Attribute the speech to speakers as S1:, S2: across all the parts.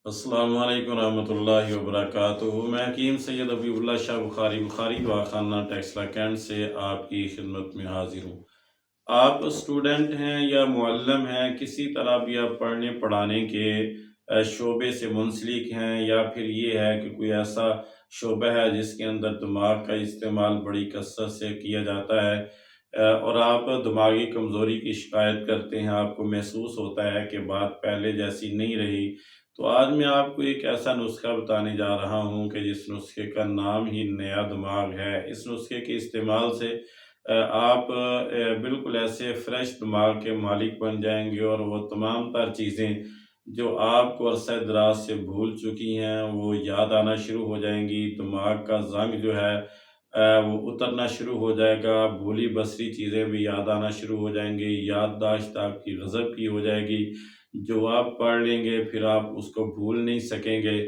S1: अस्सलामु अलैकुम रहमतुल्लाहि व बरकातुहू। मैं हकीम सैयद अबीउल्लाह शाह बुखारी बुखारी दवाखाना टेक्सला कैंट से आपकी खिदमत में हाजिर हूँ। आप स्टूडेंट हैं या मुअल्लिम हैं, किसी तरह भी आप पढ़ने पढ़ाने के शोबे से मुंसलिक हैं, या फिर ये है कि कोई ऐसा शोबा है जिसके अंदर दिमाग का इस्तेमाल बड़ी कसरत से किया जाता है, और आप दिमागी कमज़ोरी की शिकायत करते हैं, आपको महसूस होता है कि बात पहले जैसी नहीं रही, तो आज मैं आपको एक ऐसा नुस्खा बताने जा रहा हूँ कि जिस नुस्खे का नाम ही नया दिमाग है। इस नुस्खे के इस्तेमाल से आप बिल्कुल ऐसे फ्रेश दिमाग के मालिक बन जाएंगे, और वो तमाम तर चीज़ें जो आपको अरसा दराज से भूल चुकी हैं वो याद आना शुरू हो जाएंगी। दिमाग का जंग जो है वो उतरना शुरू हो जाएगा। भूली बसरी चीज़ें भी याद आना शुरू हो जाएंगी। याददाश्त आपकी गज़ब की हो जाएगी। जो आप पढ़ लेंगे फिर आप उसको भूल नहीं सकेंगे।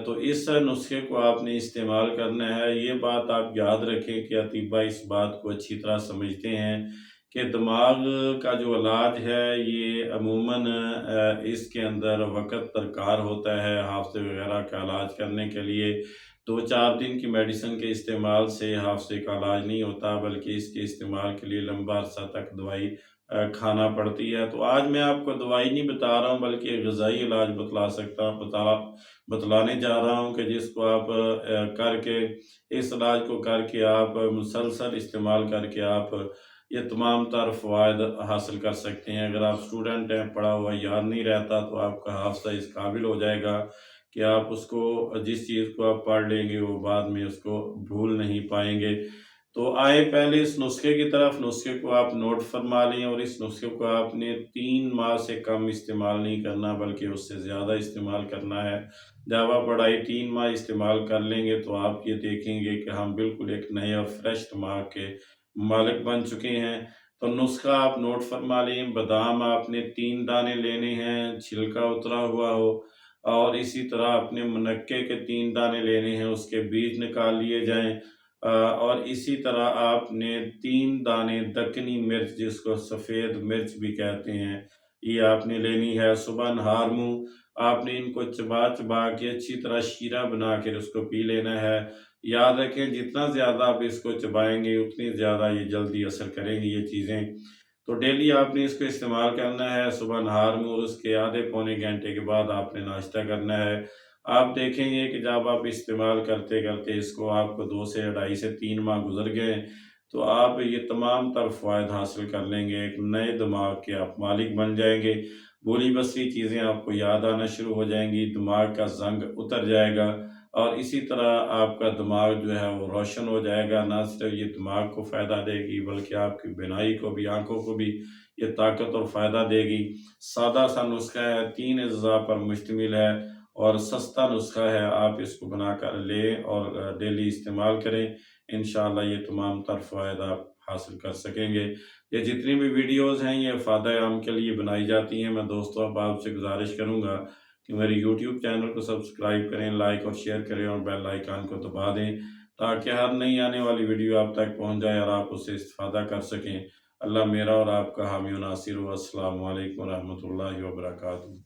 S1: तो इस नुस्खे को आपने इस्तेमाल करना है। ये बात आप याद रखें कि अतीबा इस बात को अच्छी तरह समझते हैं कि दिमाग का जो इलाज है ये अमूमन इसके अंदर वक़्त दरकार होता है। हाफ़्ज़े वग़ैरह का इलाज करने के लिए 2-4 दिन की मेडिसिन के इस्तेमाल से हाफ़्ज़े का इलाज नहीं होता, बल्कि इसके इस्तेमाल के लिए लंबा अरसा तक दवाई खाना पड़ती है। तो आज मैं आपको दवाई नहीं बता रहा हूँ, बल्कि ग़िज़ाई इलाज बतलाने जा रहा हूँ कि जिसको आप करके, इस इलाज को करके आप मुसलसल इस्तेमाल करके आप ये तमाम तर फ़वाइद हासिल कर सकते हैं। अगर आप स्टूडेंट हैं, पढ़ा हुआ याद नहीं रहता, तो आपका हाफ़्ज़ा इस काबिल हो जाएगा कि आप उसको, जिस चीज़ को आप पढ़ लेंगे वो बाद में उसको भूल नहीं पाएँगे। तो आए पहले इस नुस्खे की तरफ। नुस्खे को आप नोट फरमा लें, और इस नुस्खे को आपने 3 माह से कम इस्तेमाल नहीं करना, बल्कि उससे ज़्यादा इस्तेमाल करना है। जब आप पढ़ाई 3 माह इस्तेमाल कर लेंगे तो आप ये देखेंगे कि हम बिल्कुल एक नए और फ्रेश दिमाग के मालिक बन चुके हैं। तो नुस्खा आप नोट फरमा लें। बादाम आपने 3 दाने लेने हैं, छिलका उतरा हुआ हो, और इसी तरह अपने मुनक्के के 3 दाने लेने हैं, उसके बीज निकाल लिए जाएँ। और इसी तरह आपने 3 दाने दक्कनी मिर्च, जिसको सफ़ेद मिर्च भी कहते हैं, ये आपने लेनी है। सुबह नहार मुँह आपने इनको चबा-चबा के अच्छी तरह शीरा बना के उसको पी लेना है। याद रखें, जितना ज़्यादा आप इसको चबाएँगे उतनी ज़्यादा ये जल्दी असर करेंगी ये चीज़ें। तो डेली आपने इसको इस्तेमाल करना है। सुबह नहार मुँह, और उसके आधे पौने घंटे के बाद आपने नाश्ता करना है। आप देखेंगे कि जब आप इस्तेमाल करते-करते इसको, आपको 2 से ढाई से 3 माह गुज़र गए, तो आप ये तमाम तर फ़वाइद हासिल कर लेंगे। एक नए दिमाग के आप मालिक बन जाएँगे। भूली-बसरी चीज़ें आपको याद आना शुरू हो जाएँगी, दिमाग का ज़ंग उतर जाएगा, और इसी तरह आपका दिमाग जो है वो रोशन हो जाएगा। ना सिर्फ़ ये दिमाग को फ़ायदा देगी, बल्कि आपकी बीनाई को भी, आँखों को भी ये ताकत और फ़ायदा देगी। सादा-सा नुस्ख़ा है, 3 अज़्ज़ा पर मुश्तमिल है, और सस्ता नुस्ख़ा है। आप इसको बनाकर लें और डेली इस्तेमाल करें। इंशाअल्लाह ये तमाम तर फ़वाइद आप हासिल कर सकेंगे। ये जितनी भी वीडियोज़ हैं ये फ़ायदा आम के लिए बनाई जाती हैं। मैं दोस्तों अब आपसे गुज़ारिश करूँगा कि मेरे यूट्यूब चैनल को सब्सक्राइब करें, लाइक और शेयर करें, और बेल आइकन को दबा दें, ताकि हर नई आने वाली वीडियो आप तक पहुँच जाए और आप उससे इस्तिफ़ादा कर सकें। अल्लाह मेरा और आपका हामी और नासिर हो। अस्सलामु अलैकुम रहमतुल्लाहि व बरकातुहू।